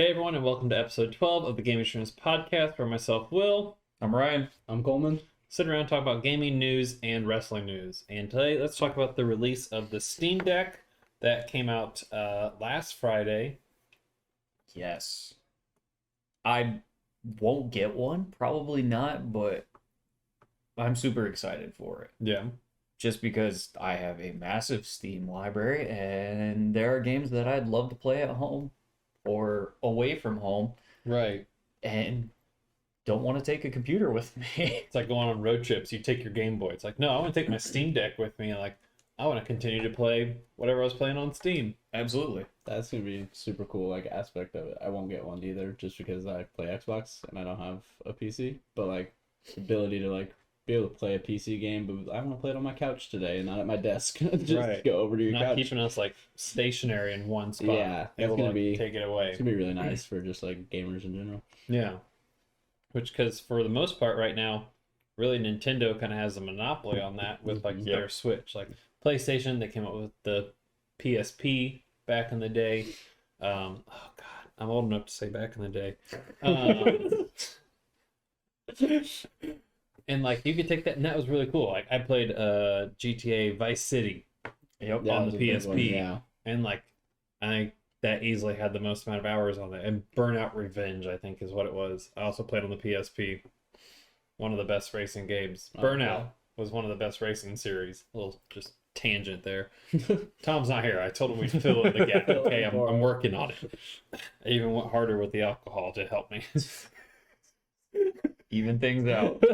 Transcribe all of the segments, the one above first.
Hey everyone, and welcome to episode 12 of the Gaming Degenerates Podcast, where myself, Will, I'm Ryan. I'm Coleman. sit around and talk about gaming news and wrestling news. And today, let's talk about the release of the Steam Deck that came out last Friday. Yes. I won't get one, probably not, but I'm super excited for it. Yeah. Just because I have a massive Steam library and there are games that I'd love to play at home or away from home Right. and don't want to take a computer with me. It's like going on road trips. You take your Game Boy. It's like, no, I want to take my Steam Deck with me. And like, I want to continue to play whatever I was playing on Steam. Absolutely. That's gonna be super cool, aspect of it. I won't get one either, just because I play Xbox and I don't have a PC. But the ability to be able to play a PC game, but I want to play it on my couch today and not at my desk. Just Right. go over to your Not couch. keeping us stationary in one spot. Yeah, Able it's to gonna be take it away. It's gonna be really nice for just gamers in general. Yeah. Because for the most part right now, really Nintendo kind of has a monopoly on that with their Switch. Like PlayStation, they came up with the PSP back in the day. Oh God, I'm old enough to say back in the day. And you could take that, and that was really cool. I played GTA Vice City Yep. Yeah, on it the was a big PSP, one, yeah. and I think that easily had the most amount of hours on it. And Burnout Revenge, I think, is what it was. I also played on the PSP. One of the best racing games. Oh, Burnout yeah. was one of the best racing series. A little just tangent there. Tom's not here. I told him we'd fill in the gap. Okay, I'm working on it. I even went harder with the alcohol to help me. Even things out.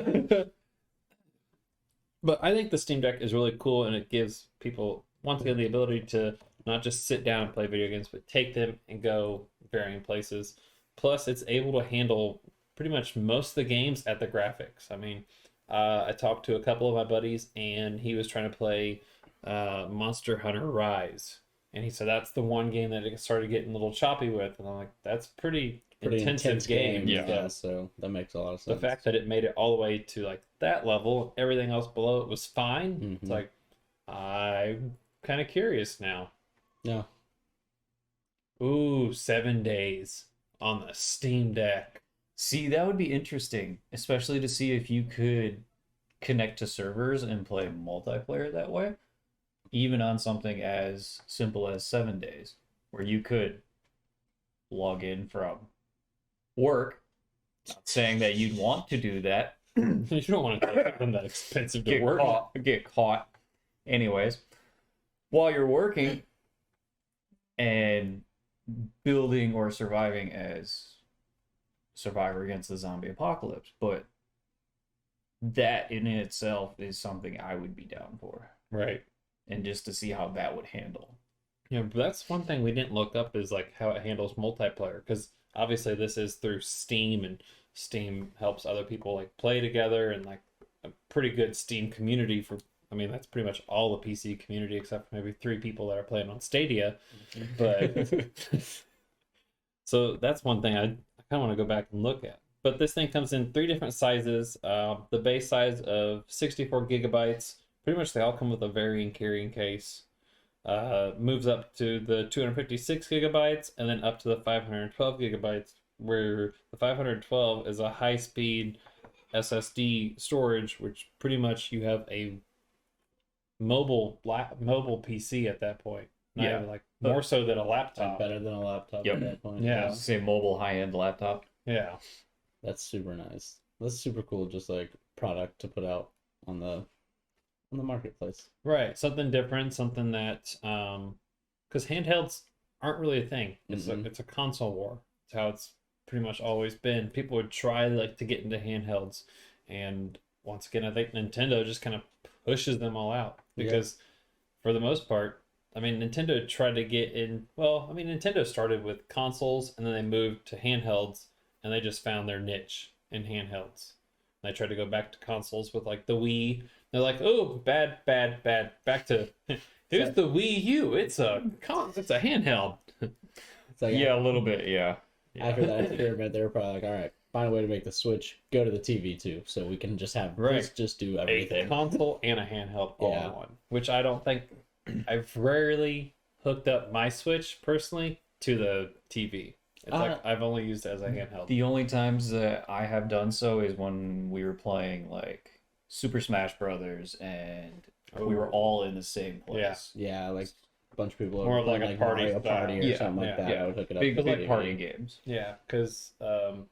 But I think the Steam Deck is really cool, and it gives people, once again, the ability to not just sit down and play video games, but take them and go varying places. Plus, it's able to handle pretty much most of the games at the graphics. I mean, I talked to a couple of my buddies, and he was trying to play Monster Hunter Rise. And he said that's the one game that it started getting a little choppy with. And I'm like, that's pretty intensive game. Yeah, so that makes a lot of sense. The fact that it made it all the way to that level, everything else below it was fine. It's I'm kind of curious now. Yeah. Ooh, 7 days on the Steam Deck. See, that would be interesting, especially to see if you could connect to servers and play multiplayer that way, even on something as simple as 7 days, where you could log in from work. Not saying that you'd want to do that. You don't want to take them that expensive to work. Get caught. Anyways, while you're working and building or surviving as survivor against the zombie apocalypse, but that in itself is something I would be down for, Right. and just to see how that would handle. Yeah, but that's one thing we didn't look up is how it handles multiplayer, because obviously this is through Steam, and Steam helps other people play together, and a pretty good Steam community for. I mean, that's pretty much all the PC community except for maybe 3 people that are playing on Stadia. But so that's one thing I kind of want to go back and look at. But this thing comes in 3 different sizes. The base size of 64 gigabytes. Pretty much they all come with a varying carrying case. Moves up to the 256 gigabytes and then up to the 512 gigabytes, where the 512 is a high-speed SSD storage, which pretty much you have a mobile PC at that point. Not even, more so than a laptop. Better than a laptop at that point. Yeah. Say mobile high-end laptop. Yeah. That's super nice. That's super cool, just product to put out on the marketplace. Right. Something different, something that because handhelds aren't really a thing. It's it's a console war. It's how it's pretty much always been. People would try to get into handhelds, and once again I think Nintendo just kind of pushes them all out, because for the most part, I mean, Nintendo tried to get in. Well, I mean, Nintendo started with consoles, and then they moved to handhelds, and they just found their niche in handhelds. And they tried to go back to consoles with the Wii. They're like, oh, bad. Back to here's the Wii U. It's a handheld. It's like, Yeah, a little bit, yeah. after that experiment, they were probably all right, find a way to make the Switch go to the TV too, so we can just have this just do A everything. console and a handheld all in one. Which I don't think I've rarely hooked up my Switch personally to the TV. It's like I've only used it as a handheld. The only times that I have done so is when we were playing like Super Smash Brothers and we were all in the same place. Yeah, like a bunch of people More over like playing, a party Mario style. Party or Yeah, something like that. yeah. I would hook it up. Big to the like TV. party games. Yeah, because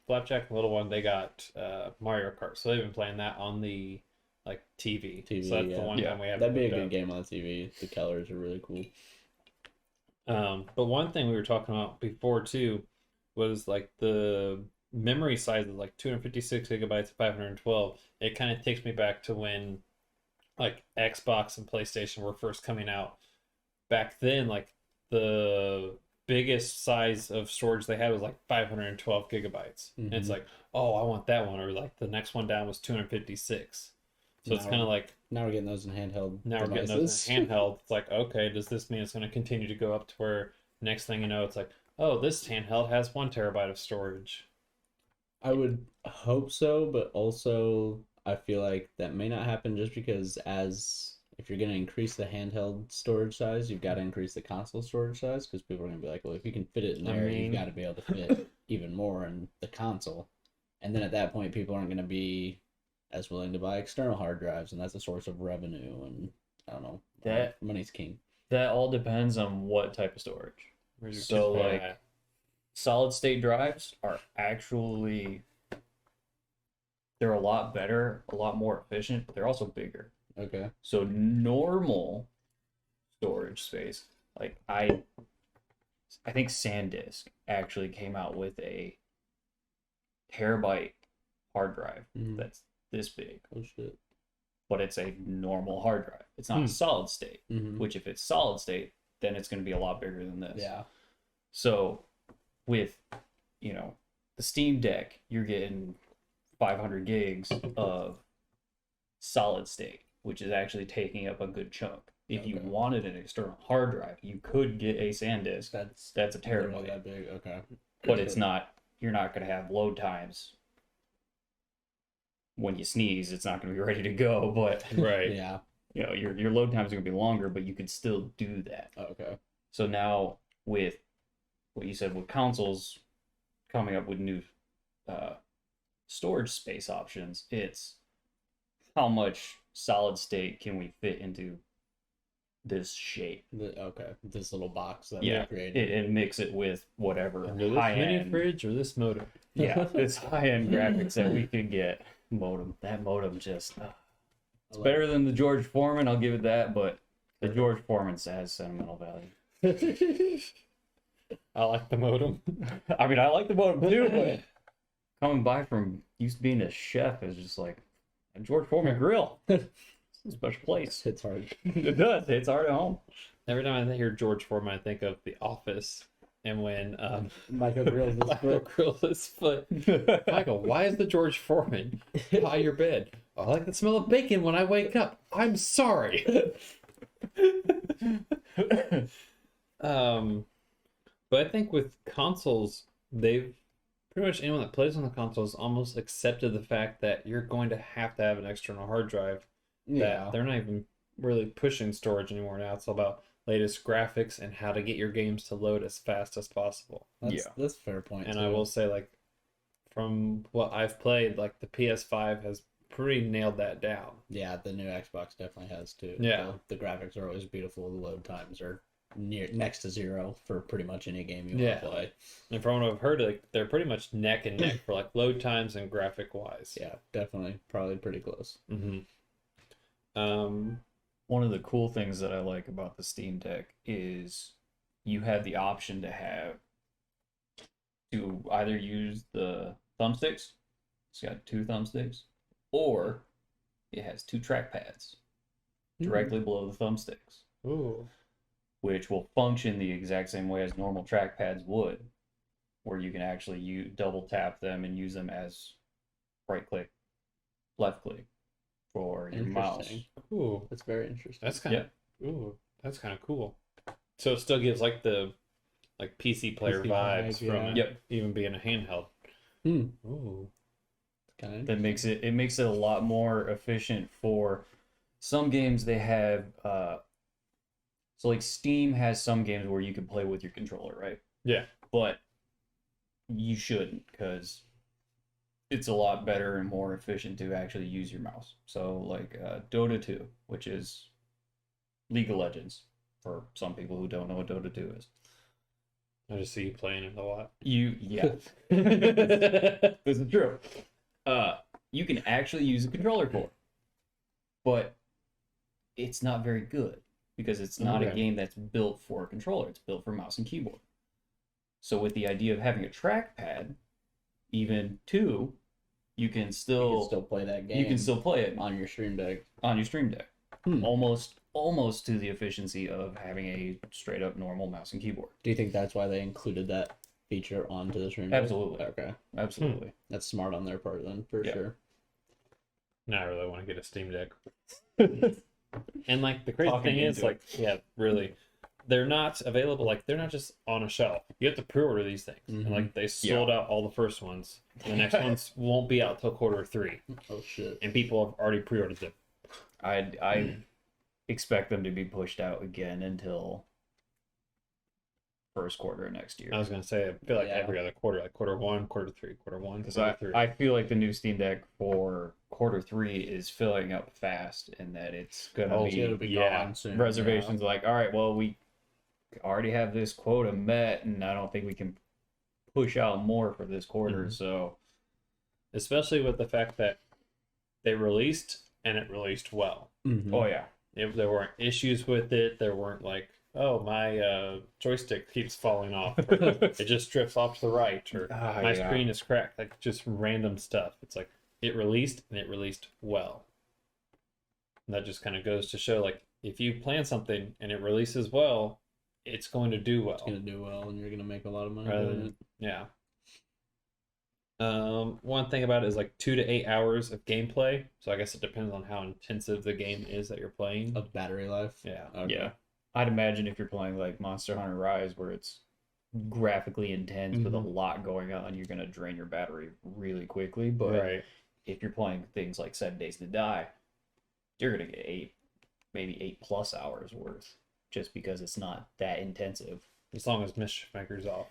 Flapjack and Little One, they got Mario Kart, so they've been playing that on the like TV. TV, So that's the yeah. one time we have. That'd be a hooked good up. game on TV. The colors are really cool. But one thing we were talking about before too was like the memory size is like 256 gigabytes, 512. It kind of takes me back to when like Xbox and PlayStation were first coming out. Back then, like the biggest size of storage they had was like 512 gigabytes. And it's Mhm. like, oh, I want that one, or like the next one down was 256. So it's Now- kind of like Now we're getting those in handheld now we're getting devices. those in handheld. It's like, okay, does this mean it's going to continue to go up to where next thing you know, it's like, oh, this handheld has 1 terabyte of storage. I would hope so, but also I feel like that may not happen just because if you're going to increase the handheld storage size, you've got to increase the console storage size because people are going to be like, well, if you can fit it in I there, mean- you've got to be able to fit even more in the console. And then at that point, people aren't going to be as willing to buy external hard drives, and that's a source of revenue. And I don't know, money's king. That all depends on what type of storage. Where's your So, kids like, at? Solid state drives are actually they're a lot better, a lot more efficient, but they're also bigger. Okay. So normal storage space, like I think SanDisk actually came out with a terabyte hard drive Mhm. that's this big, Oh shit. but it's a normal hard drive. It's not Hmm. solid state, Mm-hmm. which if it's solid state, then it's going to be a lot bigger than this. Yeah. So with, the Steam Deck, you're getting 500 gigs of solid state, which is actually taking up a good chunk. If you Okay. wanted an external hard drive, you could get a SanDisk. That's a literally terabyte, that big. Okay. but it's not. You're not going to have load times. When you sneeze, it's not going to be ready to go. But Right. Yeah. your load times are going to be longer, but you could still do that. Okay. So now with what you said with consoles coming up with new storage space options, it's how much solid state can we fit into this shape? Okay. This little box that Yeah, we created. and mix it with whatever Under this high mini end. fridge or this motor? Yeah, this high end graphics that we could get. Modem. That modem just it's better than the George Foreman. I'll give it that, but the George Foreman has sentimental value. I like the modem. I mean, I like the modem too, but coming by from used to being a chef is just like a George Foreman grill. It's a special place. It's hard. It does. It's hard at home. Every time I hear George Foreman, I think of The Office. And when Michael Grills is Michael grills his foot. Michael, why is the George Foreman by your bed? I like the smell of bacon when I wake up. I'm sorry. But I think with consoles, they've pretty much anyone that plays on the consoles almost accepted the fact that you're going to have an external hard drive. Yeah. That they're not even really pushing storage anymore now. It's all about latest graphics and how to get your games to load as fast as possible. That's a fair point. And too. I will say, like, from what I've played, like the PS5 has pretty nailed that down. Yeah, the new Xbox definitely has too. Yeah. The graphics are always beautiful. The load times are next to zero for pretty much any game you Yeah. want to play. And from what I've heard, like they're pretty much neck and neck for like load times and graphic wise. Yeah, definitely. Probably pretty close. Mm-hmm. One of the cool things that I like about the Steam Deck is you have the option to either use the thumbsticks. It's got 2 thumbsticks, or it has 2 trackpads directly below the thumbsticks, Ooh. which will function the exact same way as normal trackpads would, where you can actually double tap them and use them as right click, left click for your mouse. Interesting. Ooh. That's very interesting. That's kind of that's kind of cool. So it still gives like the PC player PC vibes vibe, from yeah. it, Yep. even being a handheld. Hmm. Ooh. Kind of That makes it a lot more efficient for some games. They have so like Steam has some games where you can play with your controller, right? Yeah. But you shouldn't, because it's a lot better and more efficient to actually use your mouse. So like Dota 2, which is League of Legends, for some people who don't know what Dota 2 is. I just see you playing it a lot. Yeah. This is true. You can actually use a controller for it, but it's not very good because it's not a game that's built for a controller. It's built for mouse and keyboard. So with the idea of having a trackpad, even 2, you can still play that game. You can still play it on your Stream Deck. On your Stream Deck. Almost to the efficiency of having a straight up normal mouse and keyboard. Do you think that's why they included that feature onto the Stream Deck? Absolutely. Okay. Absolutely. That's smart on their part then, for sure. Now I really want to get a Steam Deck. And like the crazy thing is, like, really, they're not available. Like, they're not just on a shelf. You have to pre-order these things, and like they sold out all the first ones. The next ones won't be out till Q3. Oh shit! And people have already pre-ordered them. I expect them to be pushed out again until first quarter of next year. I was gonna say, I feel like every other quarter, like Q1, Q3, Q1, because I feel like the new Steam Deck for Q3 is filling up fast, and that it's gonna be gone soon. Reservations like, all right, well, we already have this quota met, and I don't think we can push out more for this quarter. So, especially with the fact that they released and it released well. Oh yeah, there weren't issues with it. There weren't like, oh, my joystick keeps falling off. Or it just drifts off to the right, or my screen is cracked. Like, just random stuff. It's like it released and it released well. And that just kind of goes to show, like, if you plan something and it releases well, it's going to do well. It's going to do well, and you're going to make a lot of money doing it. Yeah. One thing about it is like 2 to 8 hours of gameplay. So I guess it depends on how intensive the game is that you're playing. Of battery life? Yeah. Okay. Yeah. I'd imagine if you're playing like Monster Hunter Rise, where it's graphically intense with a lot going on, you're going to drain your battery really quickly. But if you're playing things like 7 Days to Die, you're going to get maybe 8+ hours worth, just because it's not that intensive. As long as Mischief Maker's off.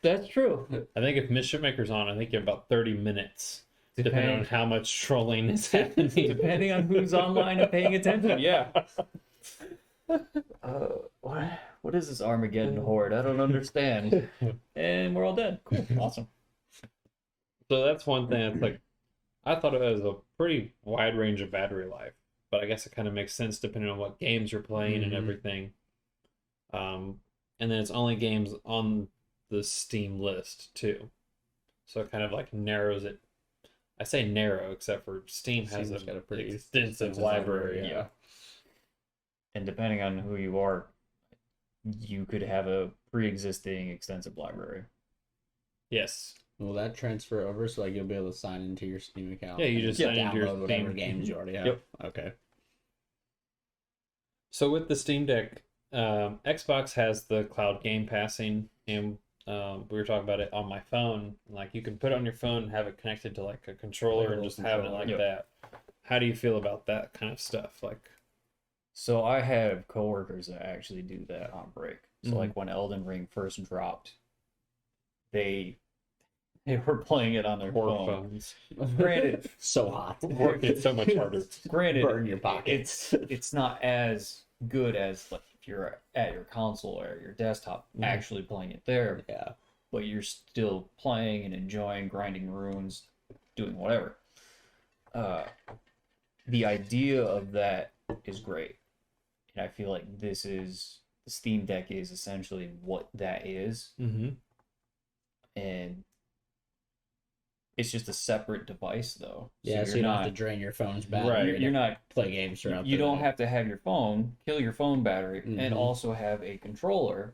That's true. I think if Mischief Maker's on, I think you have about 30 minutes. Depending on how much trolling is happening. Depending on who's online and paying attention, yeah. What is this Armageddon horde? I don't understand. And we're all dead. Cool. Awesome. So that's one thing. It's like, I thought it was a pretty wide range of battery life, but I guess it kind of makes sense depending on what games you're playing and everything. And then it's only games on the Steam list too. So it kind of like narrows it. I say narrow, except for Steam has got a pretty extensive library. Yeah. And depending on who you are, you could have a pre-existing extensive library. Yes. Will that transfer over so like you'll be able to sign into your Steam account? Yeah, you just sign into your download whatever games you already have. Yep. Okay. So with the Steam Deck, Xbox has the cloud game passing, and we were talking about it on my phone. Like, you can put it on your phone and have it connected to like a controller and just have it like that. How do you feel about that kind of stuff? Like, so I have coworkers that actually do that on break. So like when Elden Ring first dropped, they were playing it on their phones. Granted, so hot. It's so much harder. Granted, burn your pockets. It's not as good as like if you're at your console or your desktop actually playing it there. Yeah. But you're still playing and enjoying, grinding runes, doing whatever. The idea of that is great. And I feel like the Steam Deck is essentially what that is. Mm-hmm. And it's just a separate device, though. Yeah, so you don't have to drain your phone's battery. Right. You're not play games throughout. You don't have to have your phone, kill your phone battery, Mm-hmm. and also have a controller.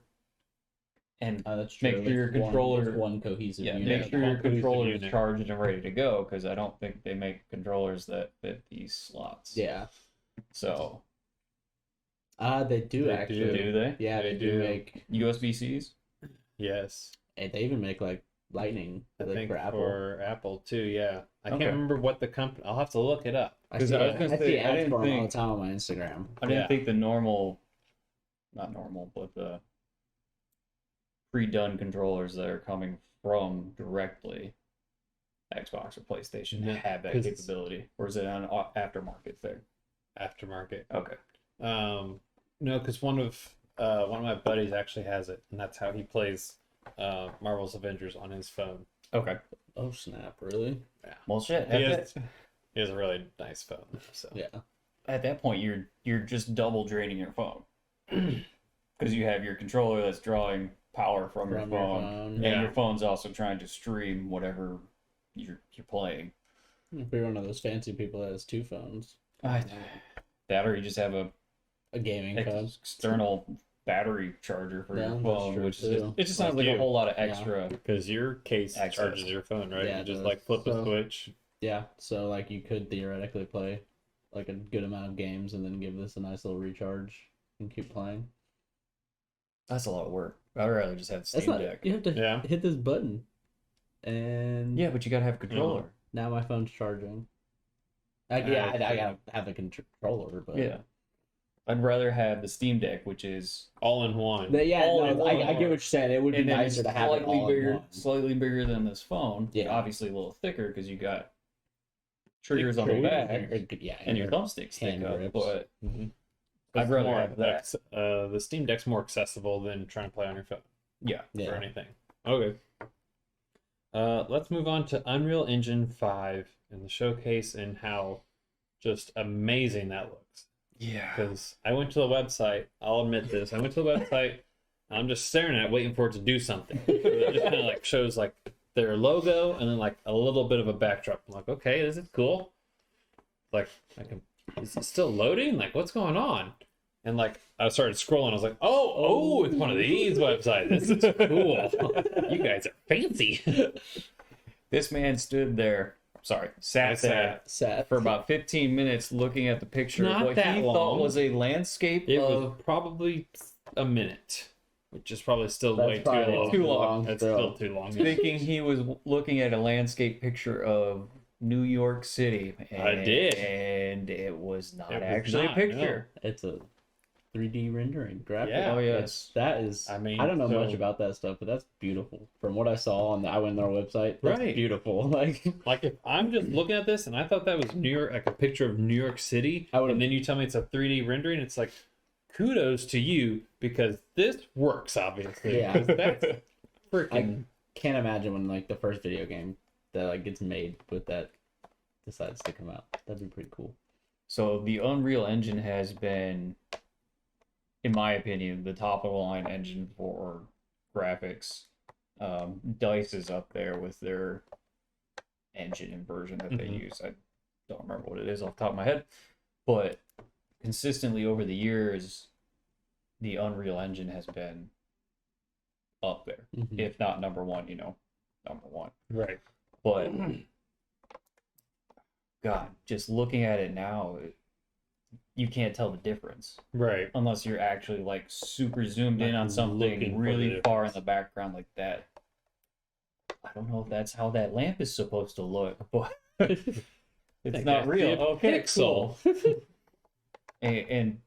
And that's true. make sure your controller one cohesive unit. make sure your controller is charged and ready to go, because I don't think they make controllers that fit these slots. Yeah. So. They do actually. Do they? Yeah, they do make USB-Cs. Yes. And they even make like Lightning. I think for Apple. For Apple too. Yeah. I Okay. can't remember what the company. I'll have to look it up. I see I was gonna say, I ads didn't for them all think- the time on my Instagram. I didn't think the normal, not normal, but the pre-done controllers that are coming from directly Xbox or PlayStation Yeah, have that 'cause it's- capability, or is it an aftermarket thing? Aftermarket. Okay. No, because one of my buddies actually has it, and that's how he plays Marvel's Avengers on his phone. Okay. Oh snap! Really? Well, shit. He has a really nice phone. So Yeah. At that point, you're just double draining your phone because you have your controller that's drawing power from your phone, and Yeah. your phone's also trying to stream whatever you're playing. If you're one of those fancy people that has two phones, That, or you just have a a gaming phone. external battery charger for Yeah, your that's phone, true, which too. it just sounds Like like a you. whole lot of Yeah. extra. because your case Access. charges your phone, right? Yeah, You it just does. like flip a So- switch. Yeah, so like you could theoretically play like a good amount of games and then give this a nice little recharge and keep playing. That's a lot of work. I'd rather just have That's Steam not. Deck. You have to Yeah. hit this button, and Yeah, but you gotta have a controller. now my phone's charging. I Yeah, gotta have a controller, but Yeah. I'd rather have the Steam Deck, which is All in one. Yeah, All no, in one. I get what you're saying. It would be and then nicer it's to have it all in one. slightly bigger than this phone. Yeah. Obviously a little thicker because you got triggers on the Triggers, back yeah, and your thumbstick stick hand up. grips. But Mhm. I'd It's rather more have that. The Steam Deck's more accessible than trying to play on your phone yeah, yeah. or anything. Okay. Let's move on to Unreal Engine 5 and the showcase and how just amazing that looks. yeah. Because I went to the website, I'll admit this. I went to the website, and I'm just staring at it, waiting for it to do something. It just kind of like shows like their logo and then like a little bit of a backdrop. I'm like, okay, this is cool. Like, is it still loading? Like, what's going on? And like, I started scrolling. I was like, oh, it's one of these websites. This is cool. You guys are fancy. This man stood there. Sorry, sat there Sad. for about 15 minutes looking at the picture Not of what that he long. thought was a landscape It of was probably a minute, which is probably still That's way too probably long. too long. It's bro. still too long. thinking he was looking at a landscape picture of New York City. I did. And it was not It was actually not, a picture. It's a 3D rendering graphic. Yeah. Oh, yes. That is. I mean, I don't know so- much about that stuff, but that's beautiful. From what I saw on I went on their website. That's Right. beautiful. Like Like if I'm just looking at this and I thought that was New York, like a picture of New York City, I would've- and then you tell me it's a 3D rendering, it's like, kudos to you because this works, obviously. Yeah. 'Cause that's freaking. can't imagine when like the first video game that like gets made with that decides to come out. That'd be pretty cool. So the Unreal Engine has been, in my opinion, the top of the line engine for graphics. DICE is up there with their engine and version that they Mhm. use. I don't remember what it is off the top of my head, but consistently over the years, the Unreal Engine has been up there, Mhm. if not number one. Number one. Right. But God, just looking at it now, you can't tell the difference Right. unless you're actually like super zoomed in Like on looking something for really the far in difference. the background like that. I don't know if that's how that lamp is supposed to look, but it's Think not I real. see a Okay, pixel. cool. And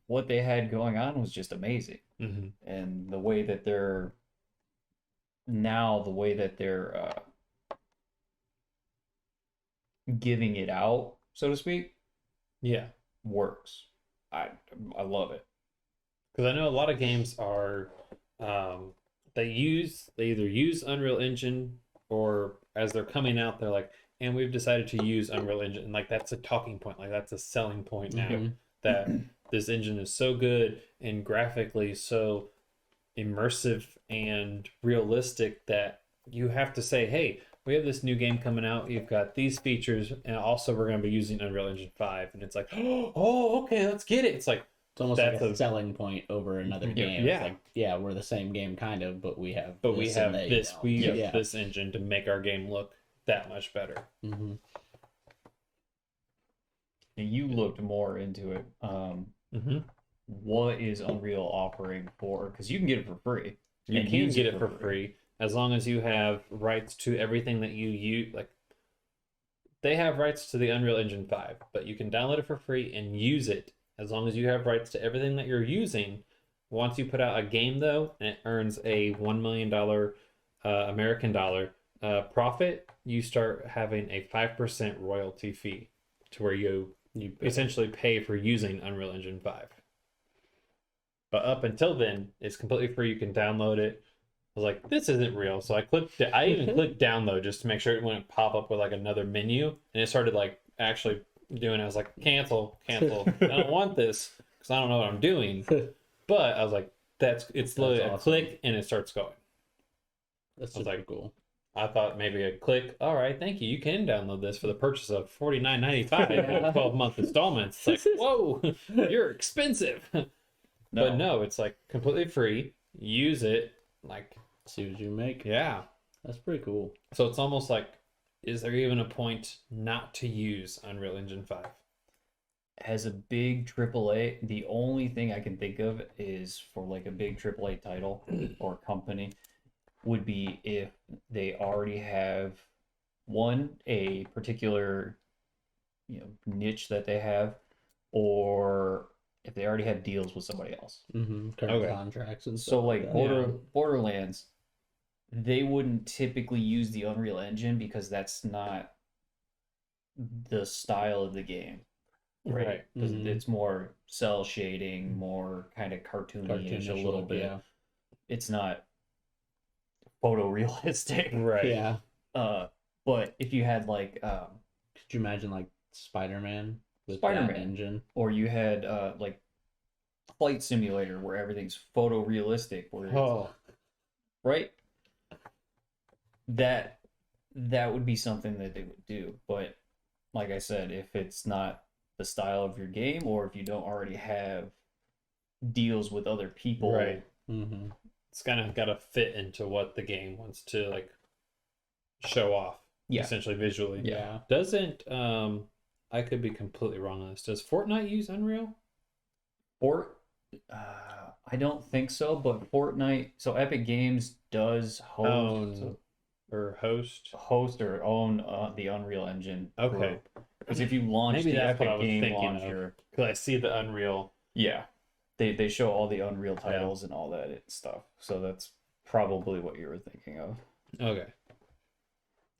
what they had going on was just amazing. Mm-hmm. And the way that they're giving it out, so to speak, Yeah. works. I love it. Because I know a lot of games are, they either use Unreal Engine or as they're coming out, they're like, and we've decided to use Unreal Engine. And like that's a talking point, like that's a selling point now Mhm. that this engine is so good and graphically so immersive and realistic that you have to say, hey, we have this new game coming out. You've got these features, and also we're going to be using Unreal Engine 5. And it's like, oh, okay, let's get it. It's like, It's almost That's like a a- selling point over another Yeah, game. yeah. It's like, yeah, we're the same game kind of, but we have but we this have and they this. don't. We have yeah. this engine to make our game look that much better. Mhm. You looked more into it. Mm-hmm. What is Unreal offering for? Because you can get it for free. You and can use get it for free as long as you have rights to everything that you use. Like they have rights to the Unreal Engine 5, but you can download it for free and use it as long as you have rights to everything that you're using once you put out a game though, and it earns a $1 million American dollar profit, you start having a 5% royalty fee to where you essentially pay for using Unreal Engine 5. But up until then, it's completely free. You can download it. I was like, this isn't real. So I clicked it. I even clicked download just to make sure it wouldn't pop up with like another menu. And it started like actually doing it. I was like, cancel. I don't want this because I don't know what I'm doing. But I was like, it's literally awesome. a click and it starts going. That's I was super like, cool. I thought maybe a click. All right, thank you. You can download this for the purchase of $49.95 in 12-month installments. It's like, whoa, you're expensive. But no, it's like completely free. Use it. Like, See what you make. yeah. That's pretty cool. So it's almost like, is there even a point not to use Unreal Engine 5? As a big AAA, the only thing I can think of is for like a big AAA title or company would be if they already have a particular niche that they have, or if they already have deals with somebody else. Current Okay. contracts and stuff. So like that. Borderlands, they wouldn't typically use the Unreal Engine because that's not the style of the game. Right. Because Mhm. it's more cell shading, more kind of cartoony-ish a little bit. Yeah. It's not photorealistic. Right. Yeah. But if you had like Could you imagine like Spider-Man with Spider-Man. that engine? or you had like Flight Simulator where everything's photorealistic, where it's, Oh, right? That would be something that they would do. But like I said, if it's not the style of your game, or if you don't already have deals with other people, right. Mm-hmm. It's kind of got to fit into what the game wants to like show off, essentially visually. Yeah. Doesn't I could be completely wrong on this. Does Fortnite use Unreal? I don't think so, but Fortnite. So Epic Games does Own or host? or own the Unreal Engine. Okay. Because if you launch Maybe the that's what Epic I was Game thinking launcher, Because I see the Unreal. yeah, they show all the Unreal titles and all that stuff. So that's probably what you were thinking of. Okay.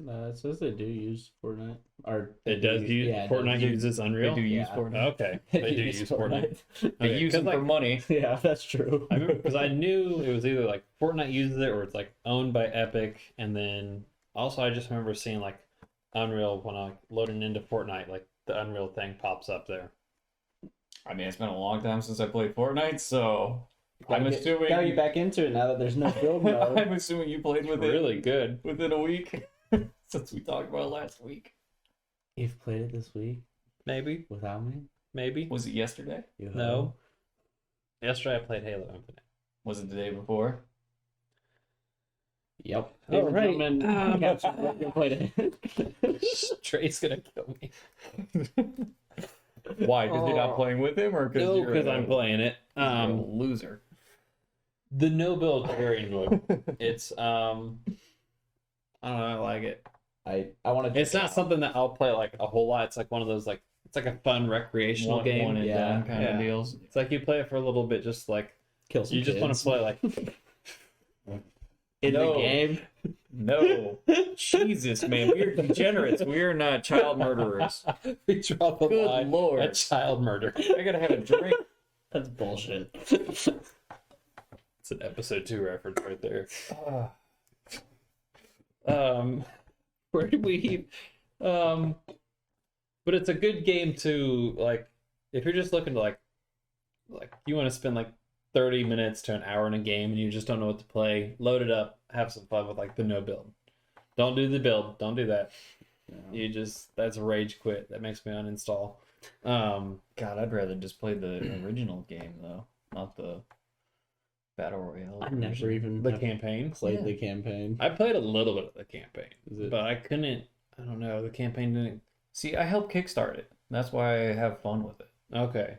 It says they do use Fortnite. Or It does use yeah, it Fortnite does. uses Unreal. They do use Yeah. Fortnite. Okay, they do use Fortnite. They Okay, use 'cause, them like, for money. Yeah, that's true. I remember because I knew it was either like Fortnite uses it or it's like owned by Epic, and then also I just remember seeing like Unreal when I like loading into Fortnite, like the Unreal thing pops up there. I mean, it's been a long time since I played Fortnite, so I'm assuming Gotta get back into it now that there's no build mode. I'm assuming you played with Really it good. within a week since we talked about it last week. You've played it this week Maybe, without me? maybe. Was it yesterday? You have? No. Yesterday I played Halo Infinite. Was it the day before? Yep. All right. Played it. Trey's gonna kill me. Why? Because you're not playing with him, or No, because I'm playing it. you're a loser? The no build very annoying. It's I don't know. I like it. I want to. It's not something that I'll play like a whole lot. It's like one of those like it's like a fun recreational game. One and Yeah, done kind of yeah. deals. It's like you play it for a little bit, just like kill some you just want to play like in No. the game. No, Jesus, man, we're degenerates. We're not child murderers. we draw the Good line Lord. at child murder. I gotta have a drink. That's bullshit. It's an episode 2 reference right there. Where did we but it's a good game to like if you're just looking to like you want to spend like 30 minutes to an hour in a game and you just don't know what to play, load it up, have some fun with like the no build. Don't do the build, don't do that. You just that's a rage quit. That makes me uninstall. God, I'd rather just play the original game though, not the battle royale. I never even The campaign. played the campaign. I played a little bit of the campaign, Is it? but I couldn't. I don't know. The campaign didn't. See, I helped kickstart it. That's why I have fun with it. Okay,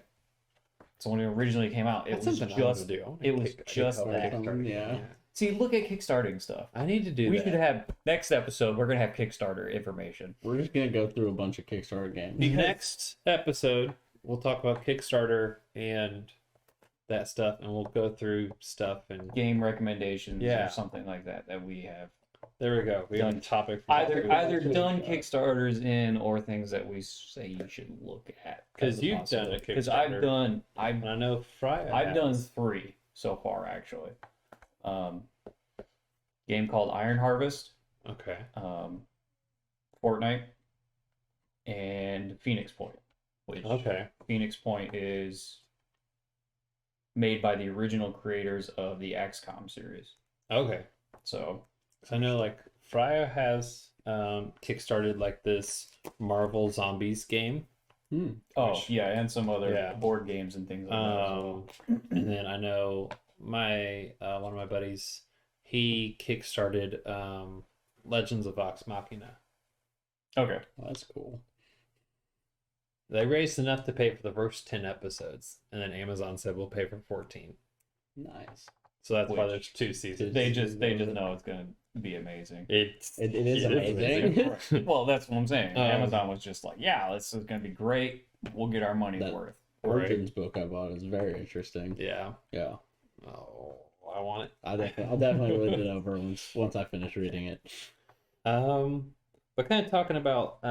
So when it originally came out, it that's was something I want just to do. I wanna it was kick- just kick- that. Kickstarter. Yeah. See, look at kickstarting stuff. I need to do We that. should have next episode. We're gonna have Kickstarter information. We're just gonna go through a bunch of Kickstarter games. The next episode, we'll talk about Kickstarter and that stuff, and we'll go through stuff. And Game recommendations Yeah. or something like that we have there we go. We have a Done. topic for either Really done good. Kickstarters in or things that we say you should look at. 'Cause you've done a Because Kickstarter. I've And I know Freya I've done has. 3 so far actually. Game called Iron Harvest, Okay. Fortnite, and Phoenix Point, which Okay. Phoenix Point is made by the original creators of the XCOM series. Okay. So So I know like Freya has kickstarted like this Marvel Zombies game. Which- yeah, and some other Yeah. board games and things like that. as well. And then I know my one of my buddies, he kickstarted Legends of Vox Machina. Okay. Well, that's cool. They raised enough to pay for the first 10 episodes, and then Amazon said we'll pay for 14. Nice. So that's why Which- there's 2 seasons. They just know it's gonna be amazing. It is amazing. Well, that's what I'm saying. Um, Amazon was just like, yeah, this is gonna be great. We'll get our money's That- worth. Origins book I bought is very interesting. Yeah. Yeah. Oh, I want it. I'll definitely read it over once I finish reading it. But kind of talking about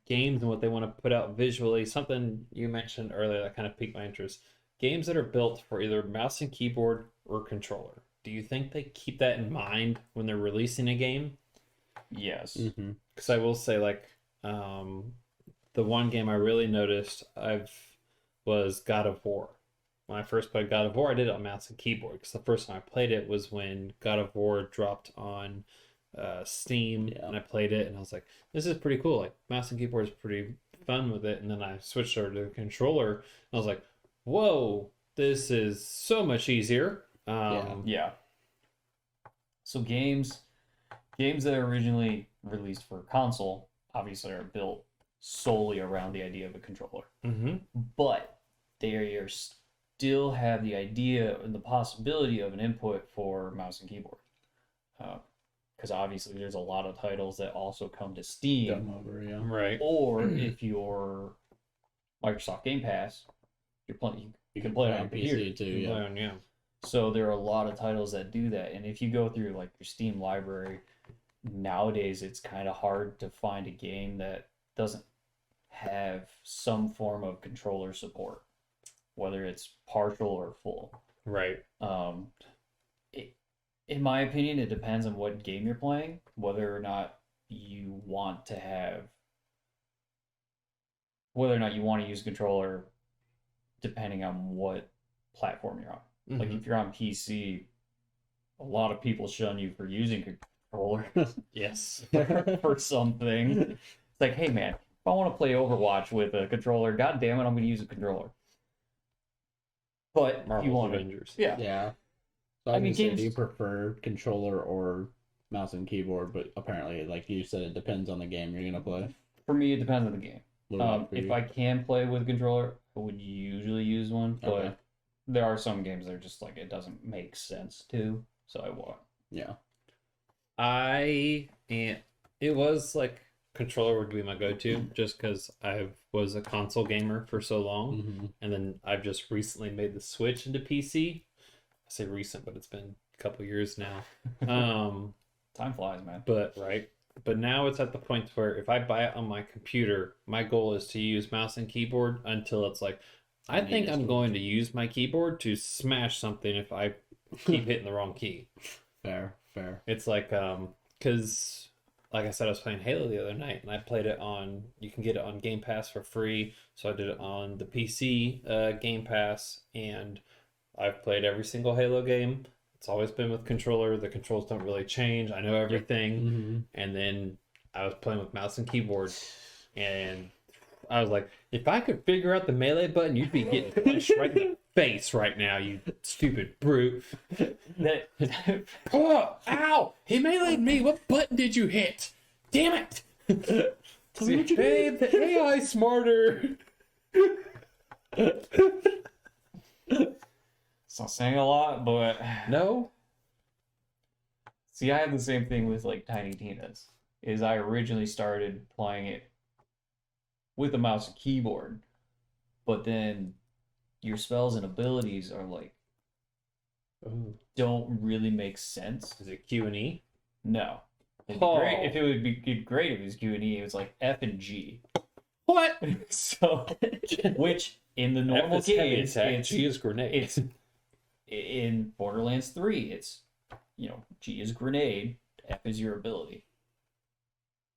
games and what they want to put out visually, something you mentioned earlier that kind of piqued my interest. Games that are built for either mouse and keyboard or controller. Do you think they keep that in mind when they're releasing a game? Yes. Mm-hmm. Because I will say, like, the one game I really noticed was God of War. When I first played God of War, I did it on mouse and keyboard because the first time I played it was when God of War dropped on Steam, Yeah. and I played it, and I was like, "This is pretty cool. Like, mouse and keyboard is pretty fun with it." And then I switched over to the controller, and I was like, "Whoa, this is so much easier." Yeah. So games that are originally released for console obviously are built solely around the idea of a controller, but they are still have the idea and the possibility of an input for mouse and keyboard. Because obviously there's a lot of titles that also come to Steam, Done over, yeah. Right. or if you're Microsoft Game Pass, you can play it on a computer. PC too, yeah. Yeah. So there are a lot of titles that do that, and if you go through like your Steam library, nowadays it's kind of hard to find a game that doesn't have some form of controller support, whether it's partial or full. Right. In my opinion, it depends on what game you're playing, whether or not you want to use a controller, depending on what platform you're on. Like if you're on PC, a lot of people shun you for using a controller Yes. for something. It's like, hey man, if I want to play Overwatch with a controller, god damn it, I'm going to use a controller. But if you Marvel's want to, Avengers. yeah, Yeah. So I mean, do games- you prefer controller or mouse and keyboard? But apparently, like you said, it depends on the game you're gonna play. for me it depends on the game. What about for If you? I can play with a controller, I would usually use one, but Okay. there are some games that are just like it doesn't make sense to, so I won't. Yeah. It was like controller would be my go-to just because I was a console gamer for so long, Mm-hmm. and then I've just recently made the switch into PC. I say recent, but it's been a couple years now. Time flies, man. But now it's at the point where if I buy it on my computer, my goal is to use mouse and keyboard until it's like, I think I'm going to use my keyboard to smash something if I keep hitting the wrong key. Fair. It's like, because, like I said, I was playing Halo the other night, and I played it on, you can get it on Game Pass for free, so I did it on the PC Game Pass, and I've played every single Halo game. It's always been with controller. The controls don't really change. I know everything. Mm-hmm. And then I was playing with mouse and keyboard, and I was like, if I could figure out the melee button, you'd be getting punched right in the face right now, you stupid brute. Oh, ow! He meleeed me. What button did you hit? Damn it! See, hey, the AI smarter. It's not saying a lot, but No. see, I have the same thing with like Tiny Tina's. Is I originally started playing it with a mouse and keyboard, but then your spells and abilities are like Ooh. don't really make sense. Is it Q and E? No. It'd be great if it would be great if it was Q and E. It was like F and G. What? So, which in the normal F is heavy games, attack, G is grenade. it's in Borderlands 3. It's G is grenade, F is your ability,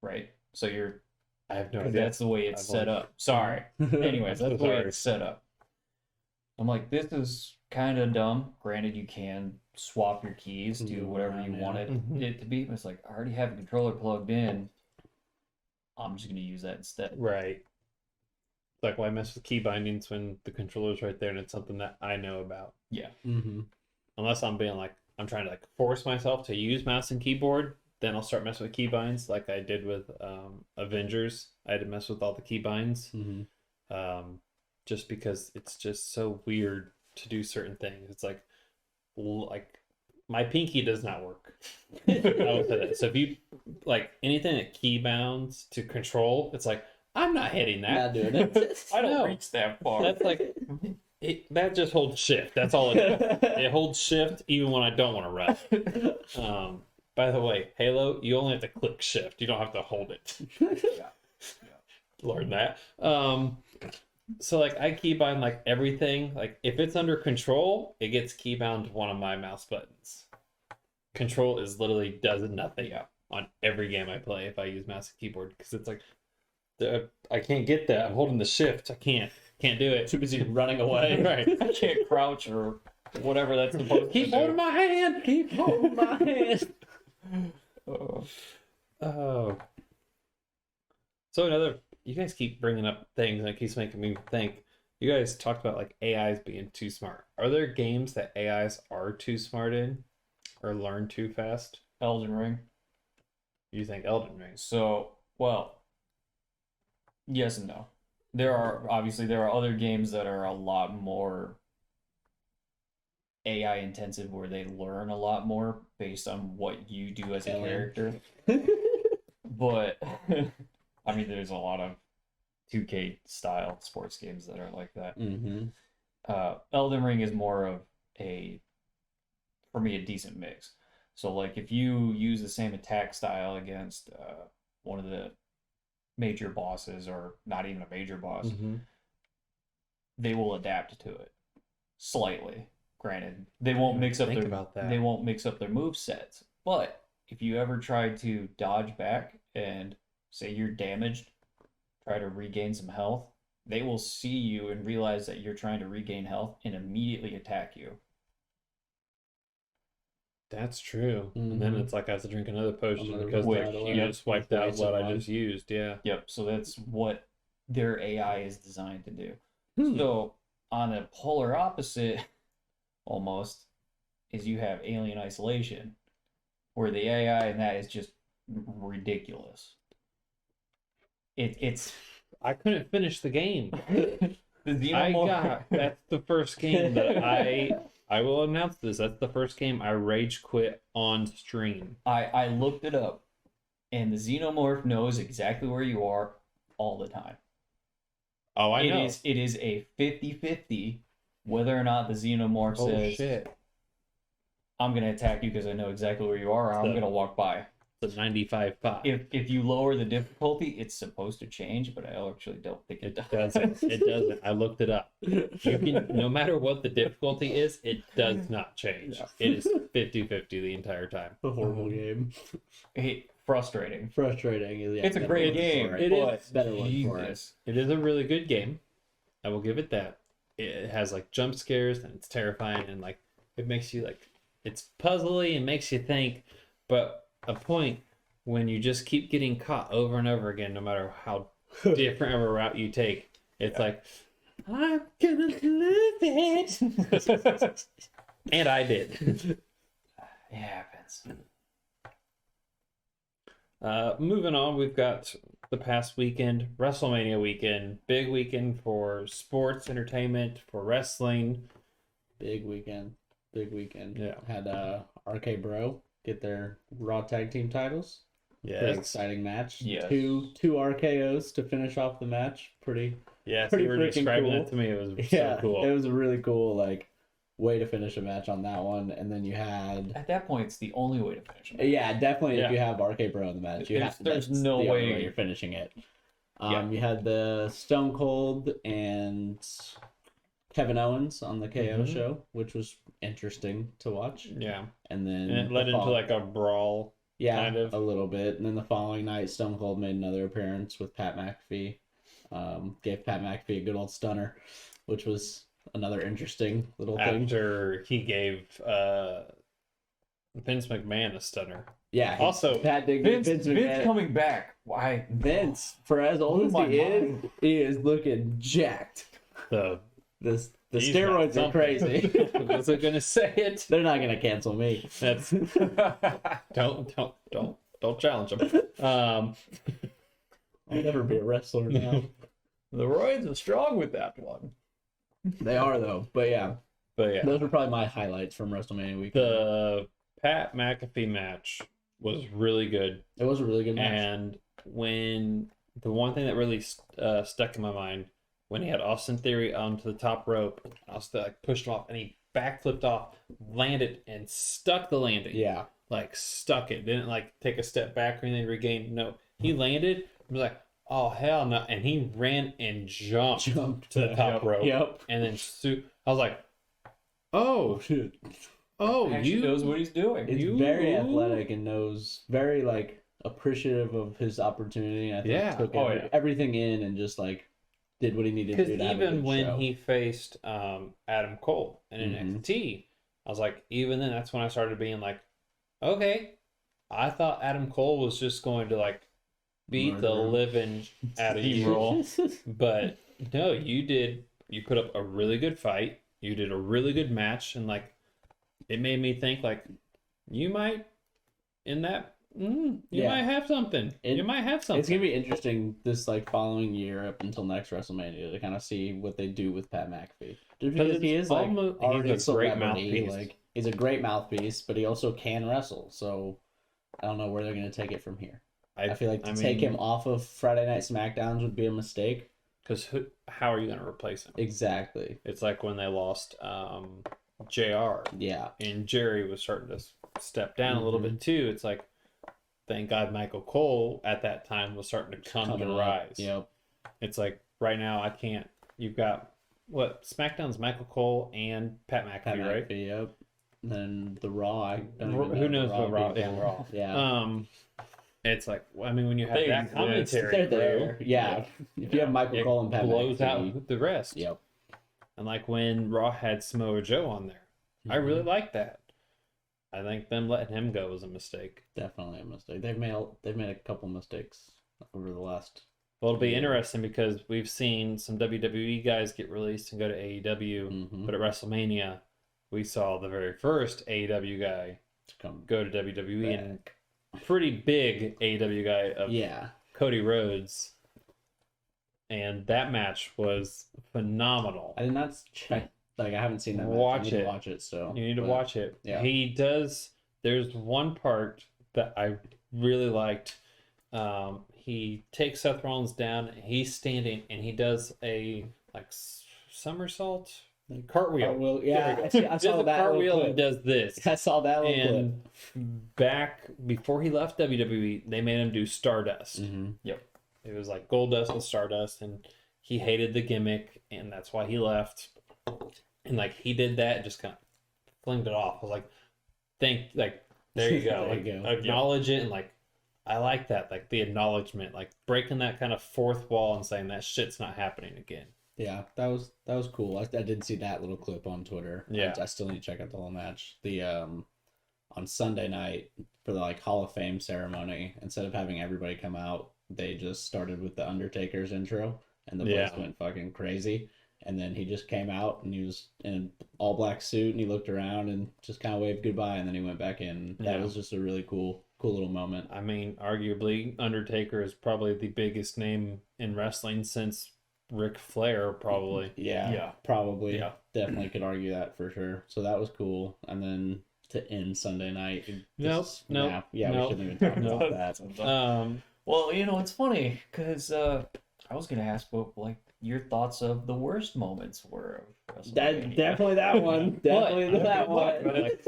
right? So I have no because idea. that's the way it's I've set only- up. Sorry. Anyways, that's the way Sorry. it's set up. I'm like, this is kind of dumb. Granted, you can swap your keys to Move whatever around, you yeah. wanted Mhm. it to be. But it's like, I already have a controller plugged in. I'm just going to use that instead. Right. Like, why mess with key bindings when the controller's right there and it's something that I know about? Yeah. Mm-hmm. Unless I'm being like, I'm trying to like force myself to use mouse and keyboard, then I'll start messing with keybinds like I did with Avengers. I had to mess with all the keybinds. Mm-hmm. Just because it's just so weird to do certain things. It's like my pinky does not work. I would say that. So if you like anything that key bounds to control, it's like I'm not hitting that. Not doing it. I don't No. reach that far. That's like that just holds shift. That's all it is. It holds shift even when I don't want to run. By the way, Halo, you only have to click shift. You don't have to hold it. Yeah. Learn that. So like I keybind like everything. Like if it's under control, it gets keybound to one of my mouse buttons. Control is literally does nothing on every game I play if I use mouse and keyboard because it's like I can't get that. I'm holding the shift. I can't do it. Too busy running away. Right. I can't crouch or whatever that's supposed to Keep do. holding my hand. Keep holding my hand. Oh. Oh. So you guys keep bringing up things and it keeps making me think. You guys talked about like AIs being too smart. Are there games that AIs are too smart in or learn too fast? Elden Ring. You think Elden Ring? So, well, yes and no. There are other games that are a lot more AI intensive where they learn a lot more based on what you do as a Alien. character. But I mean, there's a lot of 2K style sports games that are like that. Mm-hmm. Elden Ring is more of for me, a decent mix. So, like, if you use the same attack style against one of the major bosses, or not even a major boss, Mm-hmm. they will adapt to it slightly. Granted, they won't mix up Think about that. they won't mix up their move sets. But if you ever try to dodge back and say you're damaged, try to regain some health, they will see you and realize that you're trying to regain health and immediately attack you. That's true. And then Mhm. it's like I have to drink another potion Another because Which, you yeah, just wiped out waste what of I one. just used. Yeah. Yep, so that's what their AI is designed to do. Hmm. So on the polar opposite, almost, is you have Alien Isolation, where the AI in that is just ridiculous. It's I couldn't finish the game. the Xenomorph. That's the first game that I will announce this. That's the first game I rage quit on stream. I looked it up, and the Xenomorph knows exactly where you are all the time. Oh, I know. It is a 50-50 whether or not the Xenomorph Oh says, shit. I'm going to attack you because I know exactly where you are, or I'm So- going to walk by. It's a 95.5. If you lower the difficulty, it's supposed to change, but I actually don't think it It does. doesn't. It doesn't. I looked it up. You can, no matter what the difficulty is, it does not change. Yeah. It is 50-50 the entire time. A horrible game. Frustrating. Frustrating. Yeah, It's a better great word game, for It but is. Better word for it. Jesus. It is a really good game. I will give it that. It has like jump scares and it's terrifying and like it makes you like it's puzzly and makes you think, but a point when you just keep getting caught over and over again, no matter how different of a route you take, it's like I'm gonna lose it. And I did. It happens. Moving on, we've got the past weekend, Wrestlemania weekend, big weekend for sports, entertainment, for wrestling. Big weekend. Big weekend. Yeah. Had RK Bro get their Raw Tag Team titles. Pretty Yes. exciting match. Yes. Two RKOs to finish off the match. Pretty Yeah, so Pretty you were freaking describing cool. that to me. It was Yeah, so cool. it was a really cool like way to finish a match on that one. And then you had At that point, it's the only way to finish it. yeah, definitely Yeah. if you have RK Bro in the match, There's that's no the only way- you're finishing it. Yeah. You had the Stone Cold and Kevin Owens on the KO show, which was interesting to watch. Yeah. And then And it led into like a brawl. yeah, kind of. a little bit. And then the following night, Stone Cold made another appearance with Pat McAfee. Gave Pat McAfee a good old stunner, which was another interesting little thing. After he gave Vince McMahon a stunner. Yeah. Also, Pat did Vince McMahon. coming back. Why? Vince, for as old Blew as my he is, mind. he is looking jacked. the The he's steroids got are crazy. I wasn't gonna say it. They're not gonna cancel me. That's don't challenge him. I'll never be a wrestler now. The roids are strong with that one. They are though. But yeah, But yeah, those were probably my highlights from WrestleMania week. the Pat McAfee match was really good. It was a really good match. And when the one thing that really stuck in my mind, when he had Austin Theory onto the top rope, Austin like pushed him off, and he backflipped off, landed, and stuck the landing. Yeah. Like stuck it. Didn't like take a step back or anything. Regain. No, he landed. Was like, oh hell no, and he ran and jumped to the top rope. Yep. And then I was like, oh Shit. oh, Actually you knows what he's doing. It's You- very athletic and knows very like appreciative of his opportunity. I think Yeah. took Oh, yeah. everything in and just like did what he needed to Because do to have a even good when show. he faced Adam Cole in Mhm. NXT, I was like, even then, that's when I started being like, okay, I thought Adam Cole was just going to like beat the Murder. living out of you, Steamroll. but no, you put up a really good fight, you did a really good match, and like, it made me think like, you might in that. You Yeah. might have something. You might have something. It's gonna be interesting this like following year up until next WrestleMania to kind of see what they do with Pat McAfee. Just because he is like almost- he's already a a great celebrity, mouthpiece. like he's a great mouthpiece, but he also can wrestle. So I don't know where they're gonna take it from here. I feel like to take him off of Friday Night SmackDowns would be a mistake. because how are you going to replace him? Exactly. It's like when they lost JR Yeah. and Jerry was starting to step down a little Mhm. bit too. It's like, thank God Michael Cole at that time was starting to come Coming to up. rise. Yep. It's like right now I can't. You've got what SmackDown's Michael Cole and Pat McAfee, Pat right? McAfee, yep. Then the Raw. I don't Who even know knows what Raw? people. Yeah, Raw. Yeah. It's like I mean when you have They that exist. commentary, They're there. crew, Yeah. If you have Michael it Cole and Pat blows McAfee. out the rest. Yep. And like when Raw had Samoa Joe on there, I Mm-hmm. really like that. I think them letting him go was a mistake. Definitely a mistake. They've made a couple mistakes over the last. Well, it'll be Yeah. interesting because we've seen some WWE guys get released and go to AEW, Mhm. but at WrestleMania, we saw the very first AEW guy To come go to WWE and back. pretty big AEW guy of Yeah. Cody Rhodes. And that match was phenomenal. I did not check. Like I haven't seen that. Watch match. I need it. to watch it still. You need to but- watch it. yeah. He does. There's one part that I really liked. He takes Seth Rollins down. He's standing and he does a like somersault, cartwheel. Cartwheel, yeah, There we I go. saw Does a that little cartwheel clip. and does this. I saw that little And back before he left WWE, they made him do Stardust. clip. Mm-hmm. It was like Goldust and Stardust, and he hated the gimmick, and that's why he left. And like he did that, and just kind of flinged it off. I was like, there you go. There you Like, go. acknowledge it, and like I like that, like the acknowledgement, like breaking that kind of fourth wall and saying that shit's not happening again. Yeah, that was cool. I did see that little clip on Twitter. Yeah. I still need to check out the whole match. The on Sunday night for the like Hall of Fame ceremony, instead of having everybody come out, they just started with the Undertaker's intro, and the place Yeah. went fucking crazy. And then he just came out, and he was in an all black suit, and he looked around and just kind of waved goodbye, and then he went back in. That Yeah. was just a really cool little moment. I mean, arguably, Undertaker is probably the biggest name in wrestling since Ric Flair, probably. Yeah, probably. Yeah. Definitely could argue that for sure. So that was cool. And then to end Sunday night. Nope, nope, Yeah, nope. we shouldn't even talk about that. Well, it's funny because I was gonna ask what like your thoughts of the worst moments were of That WrestleMania. definitely that one. Definitely that one. Like,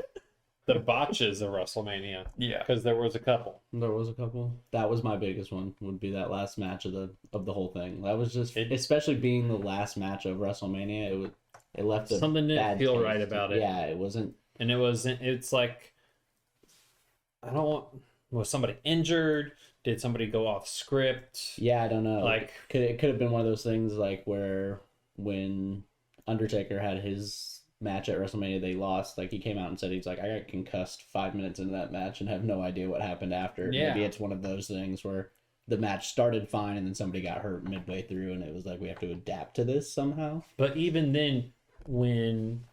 the botches of WrestleMania, Yeah. because there was a couple. There was a couple. That was my biggest one. Would be that last match of the whole thing. That was just, especially being the last match of WrestleMania. It left a something didn't bad feel taste. right about it. Yeah, it wasn't. And it wasn't. It's like, I don't want. Was somebody injured? Did somebody go off script? Yeah, I don't know. Like, it could have been one of those things like where when Undertaker had his match at WrestleMania, they lost. Like, he came out and said he's like, I got concussed 5 minutes into that match and have no idea what happened after. Yeah. Maybe it's one of those things where the match started fine and then somebody got hurt midway through, and it was like, we have to adapt to this somehow. But even then, when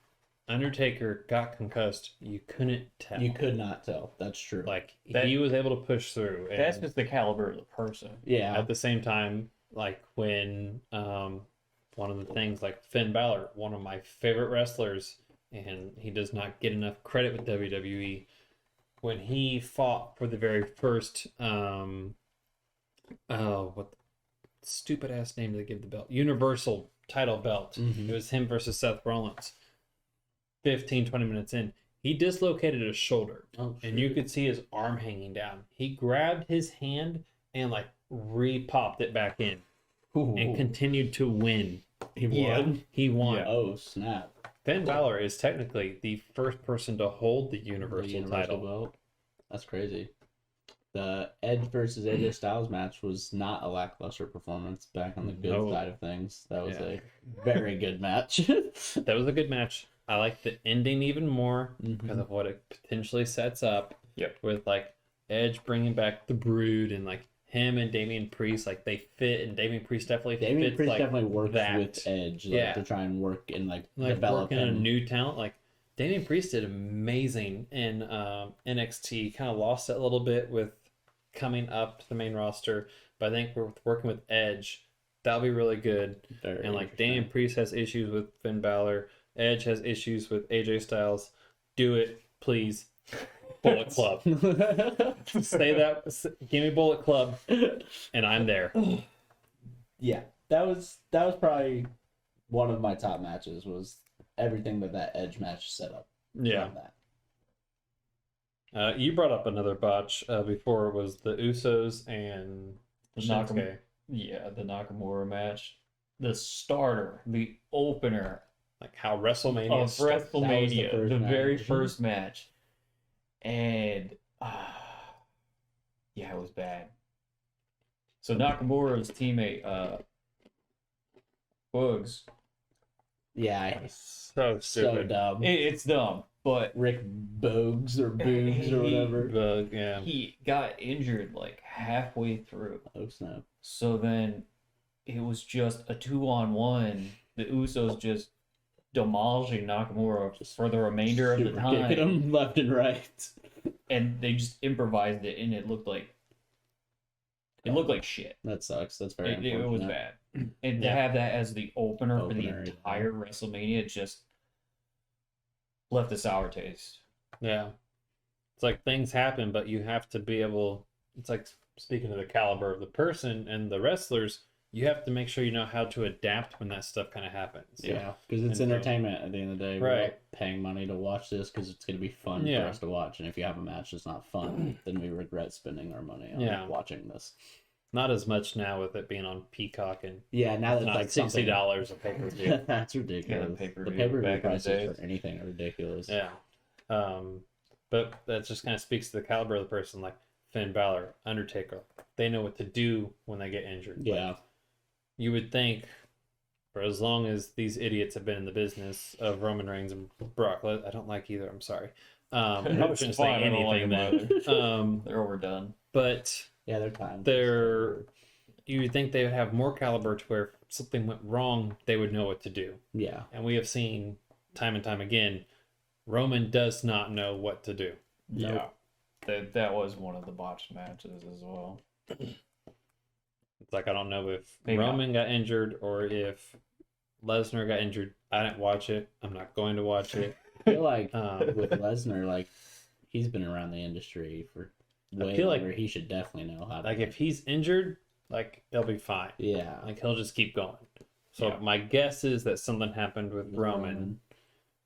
Undertaker got concussed, you couldn't tell. You could not tell. That's true. Like, That- he was able to push through. And That's just the caliber of the person. yeah. at the same time, like when one of the things, like Finn Balor, one of my favorite wrestlers, and he does not get enough credit with WWE, when he fought for the very first what stupid ass name do they give the belt? Universal title belt. Mhm. It was him versus Seth Rollins. 15-20 minutes in, he dislocated his shoulder, Oh, and you could see his arm hanging down. He grabbed his hand and like re-popped it back in and continued to win. he Yeah. won. He won. Yeah. Oh, snap. Finn Balor is technically the first person to hold the The Universal title. belt. That's crazy. The Edge versus AJ Styles match was not a lackluster performance back on the good No. side of things. That was Yeah. a very good match. That was a good match. I like the ending even more because Mhm. of what it potentially sets up. Yep. With like Edge bringing back the Brood and like him and Damian Priest, like they fit, and Damian Priest definitely Damian fits Priest like definitely works that. with Edge Yeah. to try and work and like Develop develop a him. new talent. Like Damian Priest did amazing in NXT. Kind of lost it a little bit with coming up to the main roster, but I think we're working with Edge. That'll be really good. Very And like interesting. Damian Priest has issues with Finn Balor, Edge has issues with AJ Styles. Do it, please. Bullet Club. Say that. Give me Bullet Club, and I'm there. Yeah, that was probably one of my top matches. Was everything that Edge match set up. Yeah. around that. You brought up another botch before. It was the Usos and Shinsuke. Yeah, the Nakamura match. The starter, the opener Like how WrestleMania of started. WrestleMania, first the very match. first match. And yeah, it was bad. So Nakamura's teammate, Bugs, Yeah, So so stupid. dumb. it's dumb, but Rick Bogues or Boogs or whatever. Yeah. he got injured like halfway through. Oh snap! So then it was just a 2-on-1. The Usos just demolishing Nakamura for the remainder of the Super kicking time. him left and right. And they just improvised it, and it looked like shit. That sucks. That's very It was unfortunate. bad. And to Yeah. have that as the opener for the Opener, yeah. entire WrestleMania just left a sour taste. Yeah. It's like things happen, but you have to be able. It's like speaking of the caliber of the person and the wrestlers, you have to make sure you know how to adapt when that stuff kind of happens. Yeah, because it's And so- entertainment at the end of the day. We're Right. all paying money to watch this because it's going to be fun Yeah. for us to watch. And if you have a match that's not fun, then we regret spending our money on Yeah. watching this. Not as much now with it being on Peacock and Yeah, now that not like $60 a pay per view. That's ridiculous. Yeah, pay-per-view the pay-per-view back in the prices days. for anything are ridiculous. Yeah. But that just kind of speaks to the caliber of the person, like Finn Balor, Undertaker. They know what to do when they get injured. Like, Yeah. you would think for as long as these idiots have been in the business of Roman Reigns and Brock Lesnar, I don't like either, I'm sorry. I probably shouldn't say fine, I don't like anything them then. They're overdone. But Yeah, they're time. you would think they would have more caliber to where if something went wrong, they would know what to do. Yeah. And we have seen time and time again, Roman does not know what to do. Yeah. That was one of the botched matches as well. It's like I don't know if Maybe Roman got injured or if Lesnar got injured. I didn't watch it. I'm not going to watch it. I feel like Um, with Lesnar, like he's been around the industry for way feel like- longer. He should definitely know how to. Like if he's injured, like he'll be fine. Yeah. Like he'll just keep going. So Yeah. my guess is that something happened with Roman.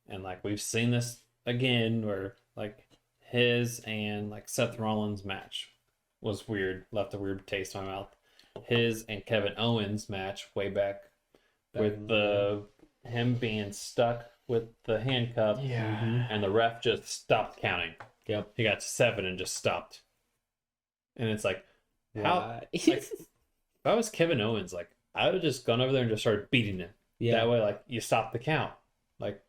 And like we've seen this again where like his and like Seth Rollins match was weird, left a weird taste in my mouth. His and Kevin Owens match way back with him being stuck with the handcuff. Yeah. And the ref just stopped counting. Yep. He got to 7 and just stopped. And it's like, how? Why? Like, if I was Kevin Owens, like I would have just gone over there and just started beating him. Yeah. That way, like you stop the count. Like,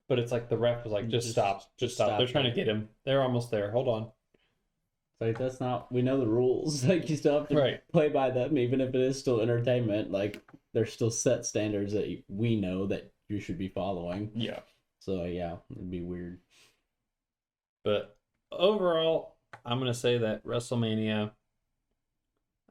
but it's like the ref was like, just stop. They're trying to get him. They're almost there. Hold on. Like, that's not, we know the rules. Like, you still have to play by them, even if it is still entertainment. Like, there's still set standards that we know that you should be following. Yeah. So, yeah, it'd be weird. But overall, I'm going to say that WrestleMania,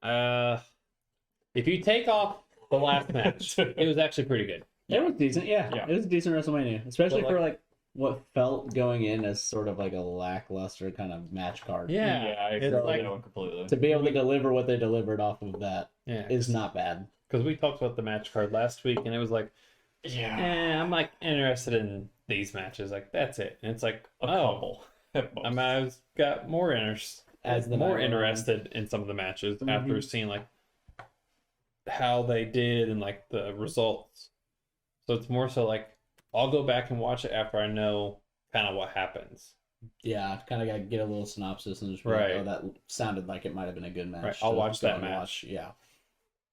if you take off the last match, it was actually pretty good. It was decent, yeah. Yeah. It was a decent WrestleMania, especially But, for like what felt going in as sort of like a lackluster kind of match card. Yeah. I it's agree like- with that one completely. To be able to deliver what they delivered off of that Yeah. is not bad. Because we talked about the match card last week, and it was like, Yeah. I'm like interested in these matches. Like, that's it. And it's like, A couple. I've got more More interested in some of the matches after seeing like how they did and like the results. So it's more so like I'll go back and watch it after I know kind of what happens. Yeah, kind of got to get a little synopsis and just be Right. like, oh, that sounded like it might have been a good match. Right, I'll to watch go that and match. Yeah.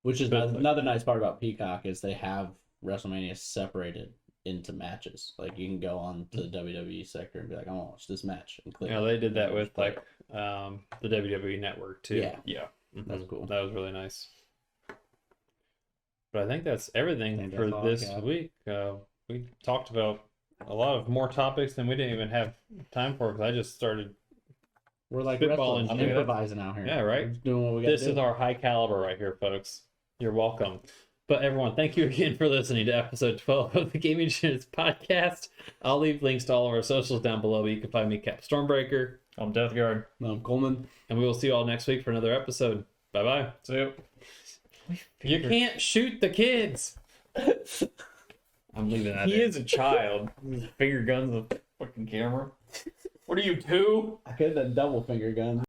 Which is But, like- another nice part about Peacock is they have WrestleMania separated into matches. Like, you can go on to the WWE sector and be like, I want to watch this match. And click. Yeah, they did that and with just play like the WWE Network too. Yeah. Yeah. That's cool. That was really nice. But I think that's everything think for that's all I this got. week. We talked about a lot of more topics than we didn't even have time for because I just started. We're like Spitballing, wrestling, yeah. improvising out here. Yeah, right. We're just doing what we got to This do. is our high caliber right here, folks. You're welcome. But everyone, thank you again for listening to episode 12 of the Gaming Degenerates Podcast. I'll leave links to all of our socials down below, but you can find me, Cap Stormbreaker, I'm Death Guard. Coleman. and we will see you all next week for another episode. Bye-bye. See you. You can't shoot the kids. I'm leaving that He in. is a child. His finger guns the fucking camera. What are you, 2? I could have done double finger gun.